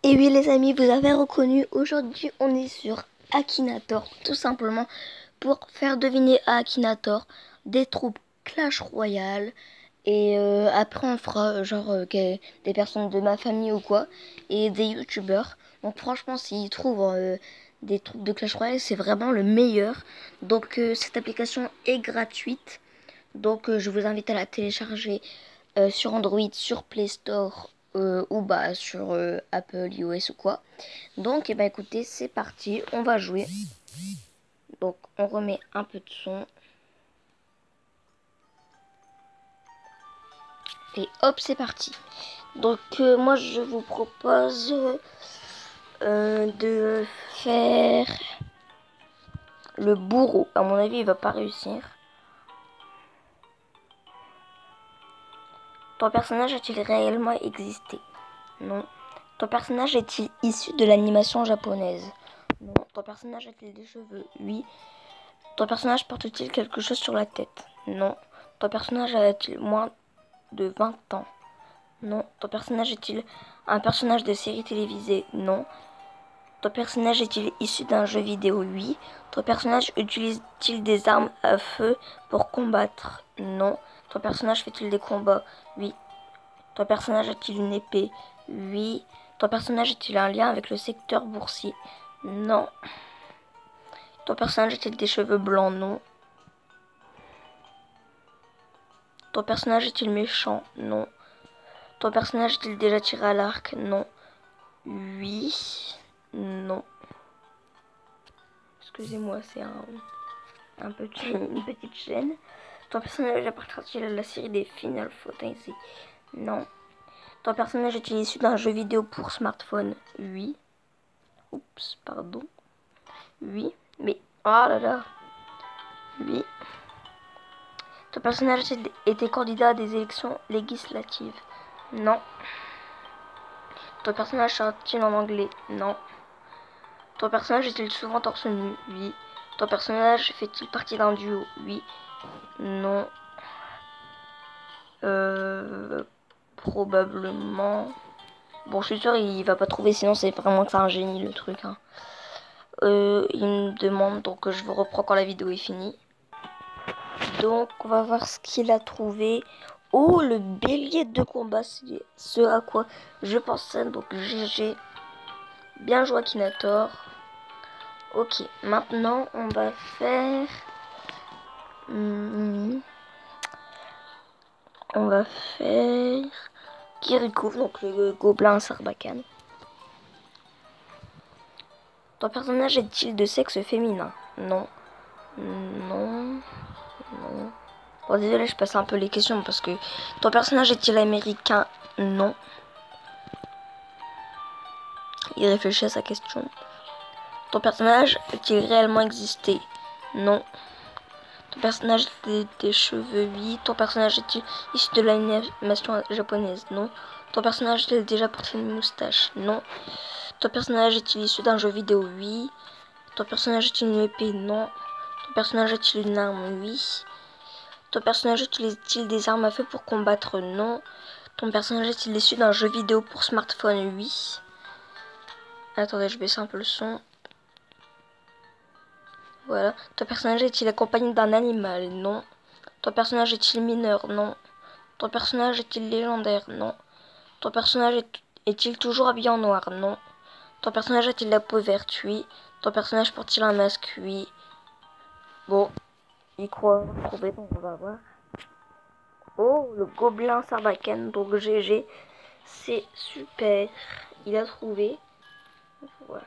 Et oui les amis, vous avez reconnu, aujourd'hui on est sur Akinator, tout simplement pour faire deviner à Akinator des troupes Clash Royale. Et après on fera des personnes de ma famille ou quoi, et des youtubeurs. Donc franchement s'ils trouvent des troupes de Clash Royale, c'est vraiment le meilleur. Donc cette application est gratuite. Donc je vous invite à la télécharger sur Android, sur Play Store ou sur Apple iOS ou quoi. Donc écoutez, c'est parti, on va jouer. Donc on remet un peu de son. Et hop, c'est parti. Donc moi je vous propose de faire le bourreau. À mon avis, il va pas réussir. Ton personnage a-t-il réellement existé? Non. Ton personnage est-il issu de l'animation japonaise? Non. Ton personnage a-t-il des cheveux? Oui. Ton personnage porte-t-il quelque chose sur la tête? Non. Ton personnage a-t-il moins de 20 ans? Non. Ton personnage est-il un personnage de série télévisée? Non. Ton personnage est-il issu d'un jeu vidéo? Oui. Ton personnage utilise-t-il des armes à feu pour combattre? Non. Ton personnage fait-il des combats? Oui. Ton personnage a-t-il une épée? Oui. Ton personnage a-t-il un lien avec le secteur boursier? Non. Ton personnage a-t-il des cheveux blancs? Non. Ton personnage est-il méchant? Non. Ton personnage a-t-il déjà tiré à l'arc? Non. Oui. Non. Excusez-moi, c'est une petite chaîne. Ton personnage appartient-il à la série des Final Fantasy? Non. Ton personnage est-il issu d'un jeu vidéo pour smartphone? Oui. Oups, pardon. Oui. Mais, oh là là. Oui. Ton personnage a-t-il été candidat à des élections législatives? Non. Ton personnage chante-t-il en anglais? Non. Ton personnage est-il souvent torse nu? Oui. Ton personnage fait-il partie d'un duo? Oui. Non. Probablement. Bon, je suis sûre il va pas trouver, sinon c'est vraiment que c'est un génie le truc. Hein. Il me demande, donc je vous reprends quand la vidéo est finie. Donc on va voir ce qu'il a trouvé. Oh, le bélier de combat, c'est ce à quoi je pensais. Donc GG. Bien joué Akinator. Ok, maintenant on va faire... on va faire... Kirikou, donc le gobelin Sarbacane. Ton personnage est-il de sexe féminin? Non. Non. Non. Bon, désolé, je passe un peu les questions parce que... Ton personnage est-il américain? Non. Il réfléchit à sa question. Ton personnage a-t-il réellement existé? Non. Ton personnage a des cheveux? Oui. Ton personnage est-il issu de l'animation japonaise? Non. Ton personnage a-t-il déjà porté une moustache? Non. Ton personnage est-il issu d'un jeu vidéo? Oui. Ton personnage a-t-il une épée? Non. Ton personnage a-t-il une arme? Oui. Ton personnage utilise-t-il des armes à feu pour combattre? Non. Ton personnage est-il issu d'un jeu vidéo pour smartphone? Oui. Attendez, je baisse un peu le son. Voilà. Ton personnage est-il accompagné d'un animal? Non. Ton personnage est-il mineur? Non. Ton personnage est-il légendaire? Non. Ton personnage est-il toujours habillé en noir? Non. Ton personnage a-t-il la peau verte? Oui. Ton personnage porte-t-il un masque? Oui. Bon, il croit trouver, donc on va voir. Oh, le gobelin Sarbacane, donc GG. C'est super. Il a trouvé. Voilà.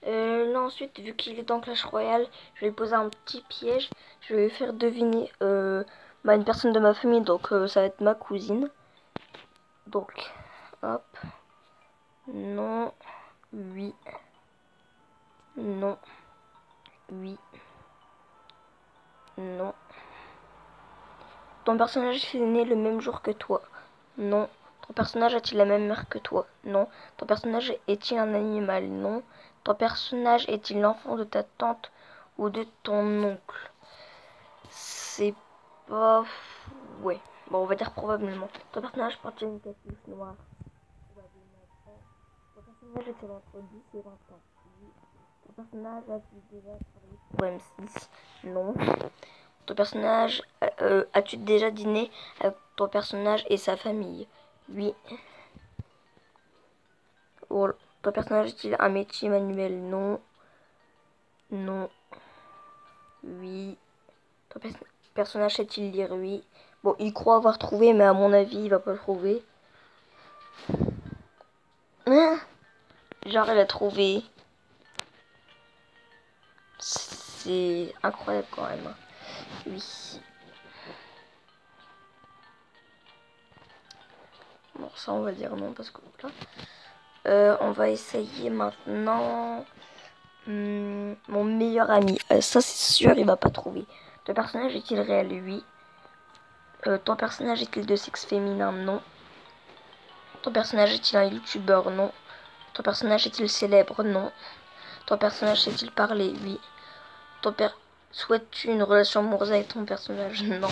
Là ensuite, vu qu'il est dans Clash Royale, je vais lui poser un petit piège. Je vais lui faire deviner une personne de ma famille, donc ça va être ma cousine. Donc, hop. Non. Oui. Non. Oui. Non. Ton personnage est né le même jour que toi? Non. Ton personnage a-t-il la même mère que toi? Non. Ton personnage est-il un animal? Non. Ton personnage est-il l'enfant de ta tante ou de ton oncle? C'est pas... Ouais. Bon, on va dire probablement. Ton personnage porte une capuche noire? personnage est entre 10 et 20 ans? Oui. Ton personnage a-t-il déjà travaillé pour M6? Non. Ton personnage, as-tu déjà dîné avec ton personnage et sa famille? Oui. Oh, ton personnage a-t-il un métier manuel? Non. Non. Oui. Ton personnage sait-il lire? Oui. Bon, il croit avoir trouvé, mais à mon avis, il va pas trouver. Hein? Genre, il a trouvé. C'est incroyable quand même. Oui. Bon, ça, on va dire non parce que là. On va essayer maintenant. Mon meilleur ami. Ça, c'est sûr, il va pas trouver. Ton personnage est-il réel? Oui. Ton personnage est-il de sexe féminin? Non. Ton personnage est-il un youtubeur? Non. Ton personnage est-il célèbre? Non. Ton personnage sait-il parler? Oui. Souhaites-tu une relation amoureuse avec ton personnage? Non.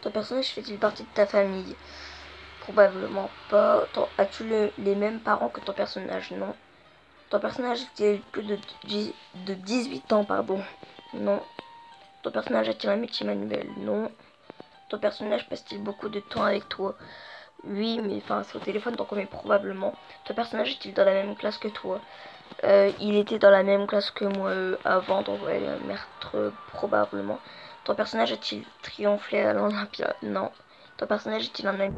Ton personnage fait-il partie de ta famille? Probablement pas. As-tu les mêmes parents que ton personnage? Non. Ton personnage est-il plus de 18 ans? Pardon. Non. Ton personnage a-t-il un métier manuel? Non. Ton personnage passe-t-il beaucoup de temps avec toi? Oui, mais enfin, c'est au téléphone, donc on met probablement. Ton personnage est-il dans la même classe que toi? Il était dans la même classe que moi avant, donc ouais, meurtre probablement. Ton personnage a-t-il triomphé à l'Olympia? Non. Ton personnage est-il un ami?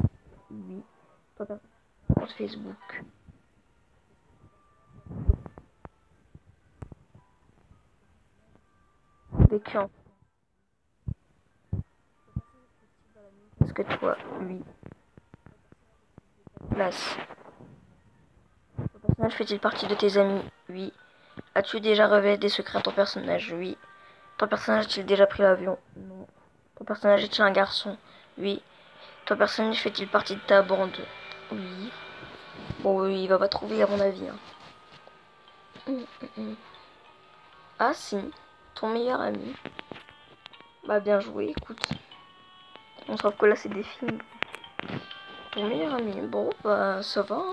Oui. Ton personnage sur Facebook? Vécu en classe que toi? Oui. Classe. Ton personnage fait-il partie de tes amis? Oui. As-tu déjà révélé des secrets à ton personnage? Oui. Ton personnage a-t-il déjà pris l'avion? Non. Ton personnage est-il un garçon? Oui. Ton personnage fait-il partie de ta bande? Oui. Bon, il va pas trouver à mon avis. Hein. Ah si, ton meilleur ami. Bah bien joué, écoute. On se que là c'est des films. Ton meilleur ami. Bon, bah ça va.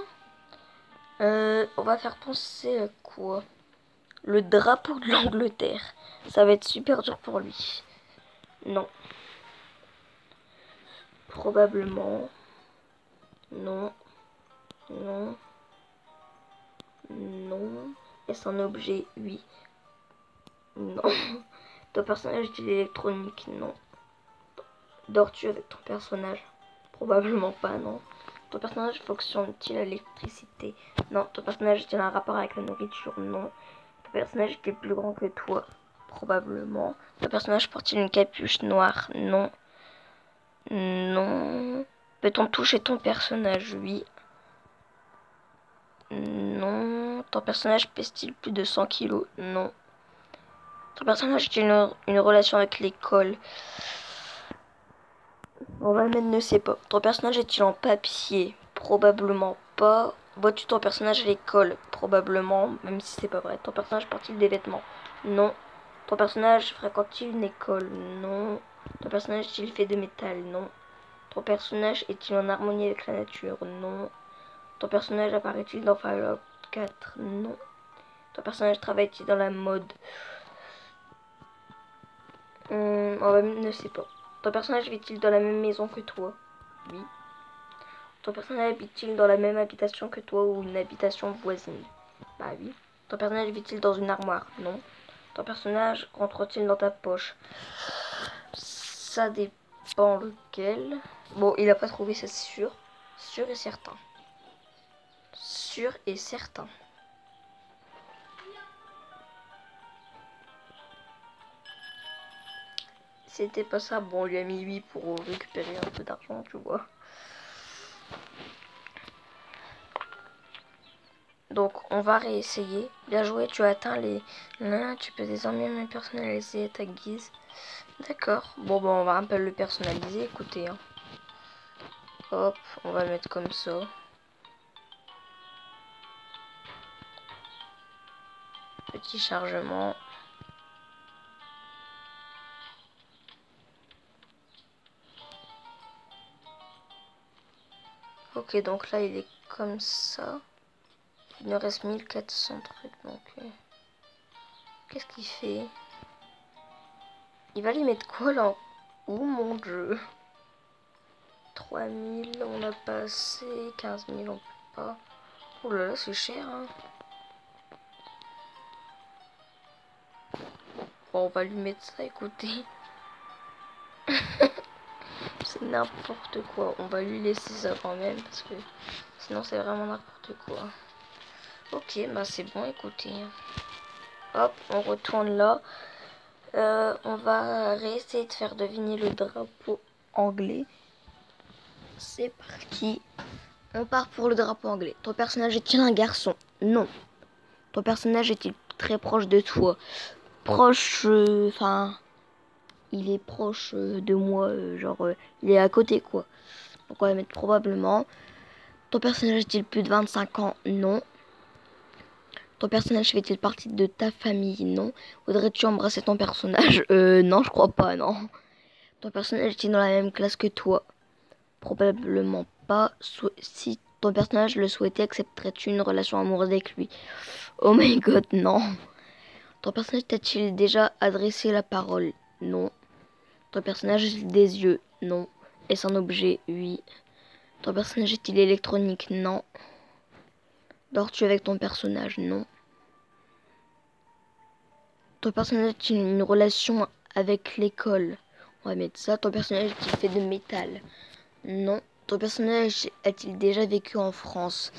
Hein. On va faire penser à quoi? Le drapeau de l'Angleterre. Ça va être super dur pour lui. Non. Probablement. Non. Non. Non. Est-ce un objet? Oui. Non. Ton personnage est électronique? Non. Dors-tu avec ton personnage? Probablement pas, non. Ton personnage fonctionne-t-il à l'électricité? Non. Ton personnage a-t-il un rapport avec la nourriture? Non. Ton personnage est-il plus grand que toi? Probablement. Ton personnage porte-t-il une capuche noire? Non. Non. Peut-on toucher ton personnage? Oui. Non. Ton personnage pèse-t-il plus de 100 kilos? Non. Ton personnage a-t-il une relation avec l'école? On va mettre ne sait pas. Ton personnage est-il en papier? Probablement pas. Vois-tu ton personnage à l'école? Probablement, même si c'est pas vrai. Ton personnage porte-t-il des vêtements? Non. Ton personnage fréquente-t-il une école? Non. Ton personnage est-il fait de métal? Non. Ton personnage est-il en harmonie avec la nature? Non. Ton personnage apparaît-il dans Fallout 4? Non. Ton personnage travaille-t-il dans la mode? On va ne sait pas. Ton personnage vit-il dans la même maison que toi? Oui. Ton personnage habite-t-il dans la même habitation que toi ou une habitation voisine? Bah oui. Ton personnage vit-il dans une armoire? Non. Ton personnage rentre-t-il dans ta poche? Ça dépend lequel. Bon, il a pas trouvé, c'est sûr. Sûr et certain. Sûr et certain. C'était pas ça. Bon, on lui a mis 8 pour récupérer un peu d'argent, tu vois. Donc, on va réessayer. Bien joué, tu as atteint les... Là, tu peux désormais me personnaliser à ta guise. D'accord. Bon, on va un peu le personnaliser. Écoutez, hein. Hop, on va le mettre comme ça. Petit chargement. Ok, donc là, il est comme ça. Il nous reste 1400 trucs, donc... Qu'est-ce qu'il fait? Il va les mettre quoi là? Où mon jeu? 3000, on a passé. 15 000, on peut pas. Oh là là, c'est cher, hein. Bon, on va lui mettre ça, écoutez. C'est n'importe quoi. On va lui laisser ça quand même, parce que sinon c'est vraiment n'importe quoi. Ok, bah c'est bon, écoutez. Hop, on retourne là. On va réessayer de faire deviner le drapeau anglais. C'est parti. On part pour le drapeau anglais. Ton personnage est-il un garçon? Non. Ton personnage est-il très proche de toi? Proche, enfin, il est proche de moi, il est à côté, quoi. Donc on va mettre probablement. Ton personnage est-il plus de 25 ans? Non. Ton personnage fait-il partie de ta famille? Non. Voudrais-tu embrasser ton personnage? Non, je crois pas, non. Ton personnage est-il dans la même classe que toi? Probablement pas. Si ton personnage le souhaitait, accepterais-tu une relation amoureuse avec lui? Oh my god, non. Ton personnage t'a-t-il déjà adressé la parole? Non. Ton personnage a-t-il des yeux? Non. Est-ce un objet? Oui. Ton personnage est-il électronique? Non. Dors-tu avec ton personnage? Non. Ton personnage a-t-il une relation avec l'école? On va mettre ça. Ton personnage est-il fait de métal? Non. Ton personnage a-t-il déjà vécu en France?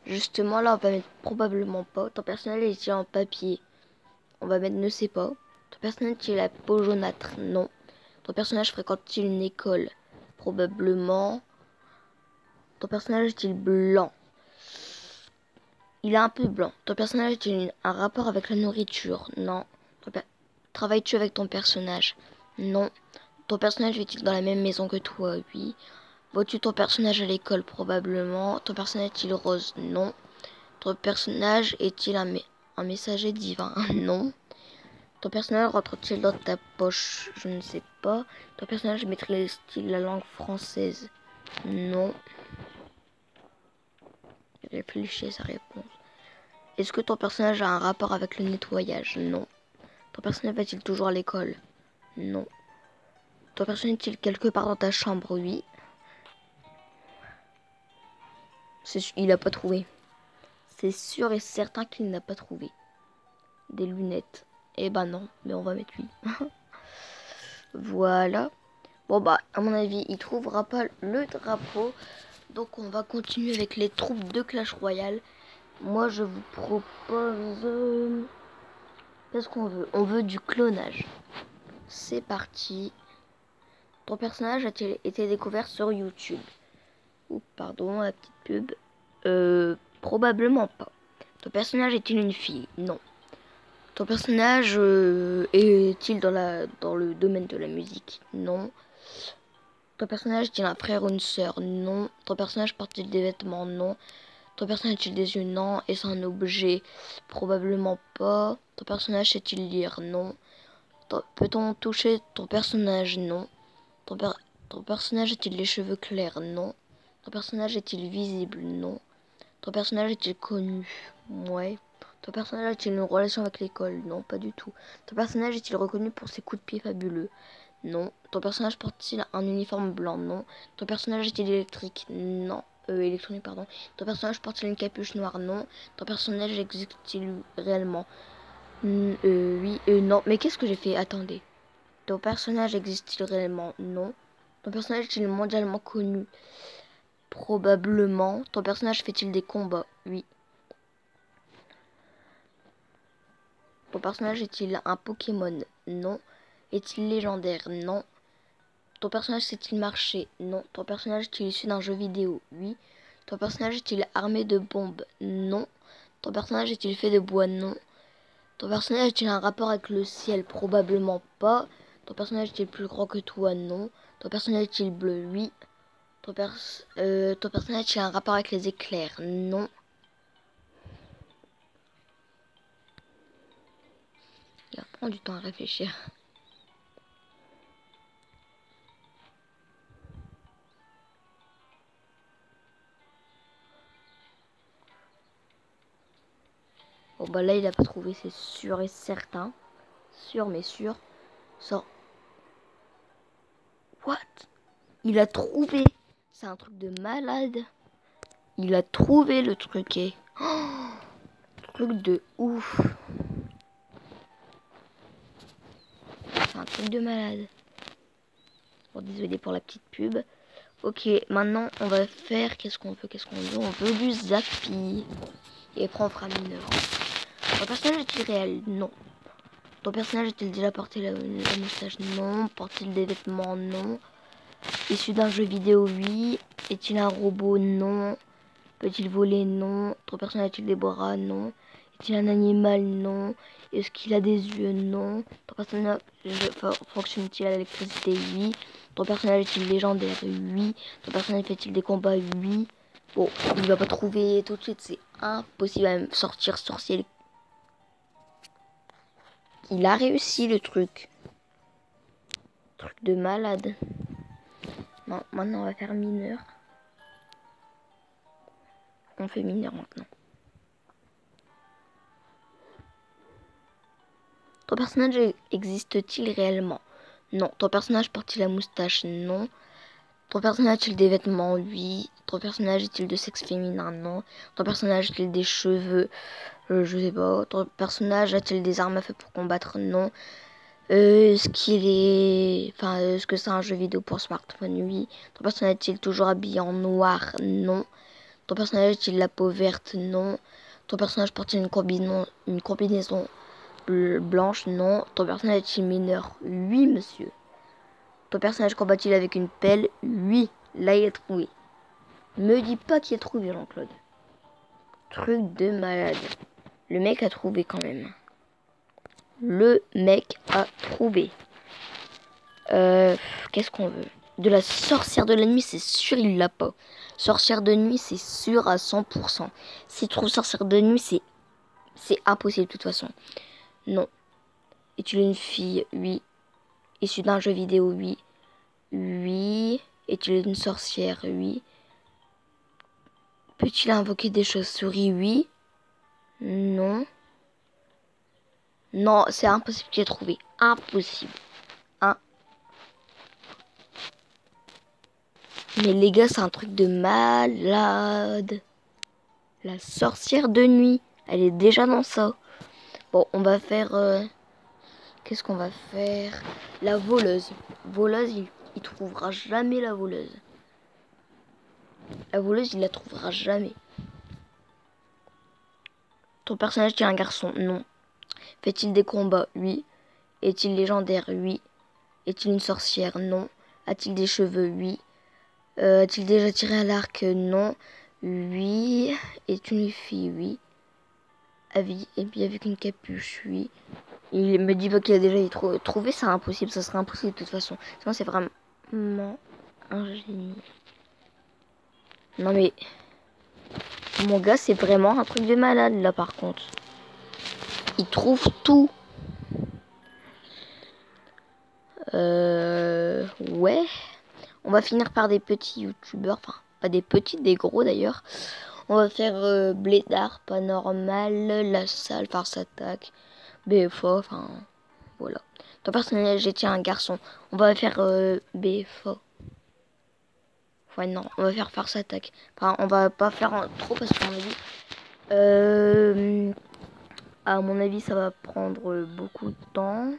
Justement, là, on va mettre probablement pas. Ton personnage est-il en papier? On va mettre ne sais pas. Ton personnage est-il la peau jaunâtre? Non. Ton personnage fréquente-t-il une école? Probablement. Ton personnage est-il blanc? Il est un peu blanc. Ton personnage a-t-il un rapport avec la nourriture? Non. Travailles-tu avec ton personnage? Non. Ton personnage vit-il dans la même maison que toi? Oui. Vois-tu ton personnage à l'école? Probablement. Ton personnage est-il rose? Non. Ton personnage est-il un messager divin? Non. Ton personnage rentre-t-il dans ta poche? Je ne sais pas. Ton personnage maîtrise-t-il la langue française? Non. Réfléchis à sa réponse. Est-ce que ton personnage a un rapport avec le nettoyage? Non. Ton personnage va-t-il toujours à l'école? Non. Ton personnage est-il quelque part dans ta chambre? Oui. Il a pas trouvé. C'est sûr et certain qu'il n'a pas trouvé. Des lunettes. Eh ben non, mais on va mettre lui. Voilà. Bon bah, à mon avis, il trouvera pas le drapeau. Donc on va continuer avec les troupes de Clash Royale. Moi je vous propose... Qu'est-ce qu'on veut? On veut du clonage. C'est parti. Ton personnage a-t-il été découvert sur YouTube? Oups, pardon, la petite pub. Probablement pas. Ton personnage est-il une fille? Non. Ton personnage est-il dans le domaine de la musique? Non. Ton personnage est-il un frère ou une sœur? Non. Ton personnage porte-t-il des vêtements? Non. Ton personnage a-t-il des yeux? Non. Est-ce un objet? Probablement pas. Ton personnage sait-il lire? Non. Peut-on toucher ton personnage? Non. Ton personnage a-t-il les cheveux clairs? Non. Ton personnage est-il visible? Non. Ton personnage est-il connu? Ouais. Ton personnage a-t-il une relation avec l'école? Non, pas du tout. Ton personnage est-il reconnu pour ses coups de pied fabuleux? Non. Ton personnage porte-t-il un uniforme blanc? Non. Ton personnage est-il électrique? Non. Électronique, pardon. Ton personnage porte-t-il une capuche noire? Non. Ton personnage existe-t-il réellement? Oui, non. Mais qu'est-ce que j'ai fait? Attendez. Ton personnage existe-t-il réellement? Non. Ton personnage est-il mondialement connu? Probablement. Ton personnage fait-il des combats? Oui. Ton personnage est-il un Pokémon? Non. Est-il légendaire? Non. Ton personnage sait-il marcher? Non. Ton personnage est-il issu d'un jeu vidéo? Oui. Ton personnage est-il armé de bombes? Non. Ton personnage est-il fait de bois? Non. Ton personnage a-t-il un rapport avec le ciel? Probablement pas. Ton personnage est-il plus grand que toi? Non. Ton personnage est-il bleu? Oui. Ton personnage a-t-il un rapport avec les éclairs? Non. Il va prendre du temps à réfléchir. Bon bah là il a pas trouvé, c'est sûr et certain. Sûr mais sûr. Sort. What? Il a trouvé. C'est un truc de malade. Il a trouvé le truc et... Oh, truc de ouf. C'est un truc de malade. Bon, désolé pour la petite pub. Ok, maintenant on va faire... Qu'est-ce qu'on veut? On veut du Zappi. Et après on fera mineur. Ton personnage est-il réel? Non. Ton personnage a-t-il déjà porté la moustache? Non. Porte-t-il des vêtements? Non. Issu d'un jeu vidéo? Oui. Est-il un robot? Non. Peut-il voler? Non. Ton personnage a-t-il des bras? Non. Est-il un animal? Non. Est-ce qu'il a des yeux? Non. Ton personnage fonctionne-t-il à l'électricité? Oui. Ton personnage est-il légendaire? Oui. Ton personnage fait-il des combats? Oui. Bon, il va pas trouver tout de suite, c'est impossible à même sortir sorcier. Il a réussi le truc. Truc de malade. Non, maintenant on va faire mineur. On fait mineur maintenant. Ton personnage existe-t-il réellement? Non. Ton personnage porte-t-il la moustache? Non. Ton personnage a-t-il des vêtements? Oui. Ton personnage est-il de sexe féminin? Non. Ton personnage a-t-il des cheveux? Je sais pas. Ton personnage a-t-il des armes à feu pour combattre? Non. Est-ce qu'il est... Enfin, est-ce que c'est un jeu vidéo pour smartphone? Oui. Ton personnage est-il toujours habillé en noir? Non. Ton personnage a-t-il la peau verte? Non. Ton personnage porte-t-il une combinaison blanche? Non. Ton personnage est-il mineur? Oui, monsieur. Ton personnage combat-il avec une pelle? Oui. Là, il a trouvé. Me dis pas qu'il a trouvé, Jean-Claude. Truc de malade. Le mec a trouvé quand même. Le mec a trouvé. Qu'est-ce qu'on veut? De la sorcière de la nuit, c'est sûr, il l'a pas. Sorcière de nuit, c'est sûr à 100%. S'il trouve sorcière de nuit, c'est impossible de toute façon. Non. Es-tu une fille? Oui. Issue d'un jeu vidéo? Oui. Oui. Es-tu une sorcière? Oui. Peut-il invoquer des chauves-souris? Oui. Non. Non, c'est impossible qu'il ait trouvé. Impossible. Mais les gars, c'est un truc de malade. La sorcière de nuit. Elle est déjà dans ça. Bon, on va faire... Qu'est-ce qu'on va faire? La voleuse. Voleuse, il trouvera jamais la voleuse. La voleuse, il la trouvera jamais. Ton personnage est un garçon? Non. Fait-il des combats? Oui. Est-il légendaire? Oui. Est-il une sorcière? Non. A-t-il des cheveux? Oui. A-t-il déjà tiré à l'arc? Non. Oui. Est une fille? Oui. Et puis avec une capuche? Oui. Il me dit pas qu'il a déjà trouvé, c'est impossible, ça serait impossible de toute façon. Sinon c'est vraiment un génie. Non mais mon gars, c'est vraiment un truc de malade là par contre. Il trouve tout. Ouais. On va finir par des petits youtubeurs, enfin pas des petits, des gros d'ailleurs. On va faire Blédard, pas normal, la salle, farce attaque, BFA, enfin voilà. Ton personnage est un garçon. On va faire BFA. Ouais non, on va faire farce attaque. Enfin, on va pas faire trop parce qu'à mon avis, à mon avis, ça va prendre beaucoup de temps.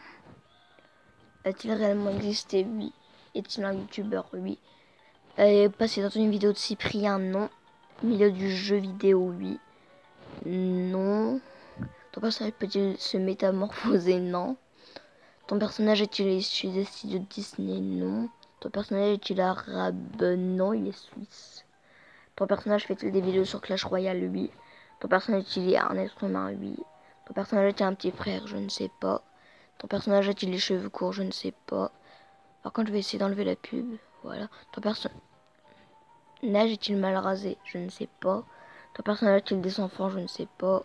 A-t-il réellement existé? Oui. Est-il un youtubeur? Oui. Passé dans une vidéo de Cyprien? Non. Milieu du jeu vidéo? Oui. Non. Ton personnage peut-il se métamorphoser? Non. Ton personnage est-il issu des studios Disney? Non. Ton personnage est-il arabe? Non, il est suisse. Ton personnage fait-il des vidéos sur Clash Royale? Oui. Ton personnage est-il un être humain? Oui. Ton personnage est-il un petit frère? Je ne sais pas. Ton personnage a-t-il les cheveux courts? Je ne sais pas. Par contre, je vais essayer d'enlever la pub. Voilà. Ton personnage est-il mal rasé? Je ne sais pas. Ton personnage a-t-il des enfants? Je ne sais pas.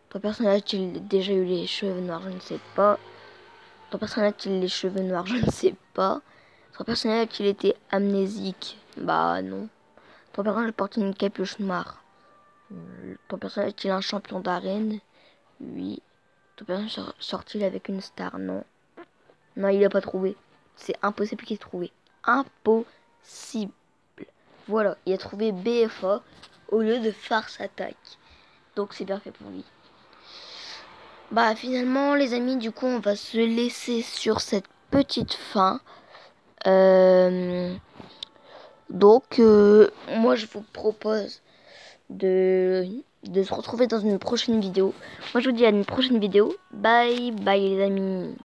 Ton personnage a-t-il déjà eu les cheveux noirs? Je ne sais pas. Ton personnage a-t-il les cheveux noirs? Je ne sais pas. Ton personnage a-t-il été amnésique? Bah non. Ton personnage porte une capuche noire. Ton personnage est-il un champion d'arène? Oui. Ton personnage sort-il avec une star? Non. Non, il a pas trouvé. C'est impossible qu'il ait trouvé. Impossible. Voilà, il a trouvé BFA au lieu de Farce Attack. Donc c'est parfait pour lui. Bah finalement les amis, du coup on va se laisser sur cette petite fin. Donc moi je vous propose de se retrouver dans une prochaine vidéo. Moi je vous dis à une prochaine vidéo. Bye bye les amis.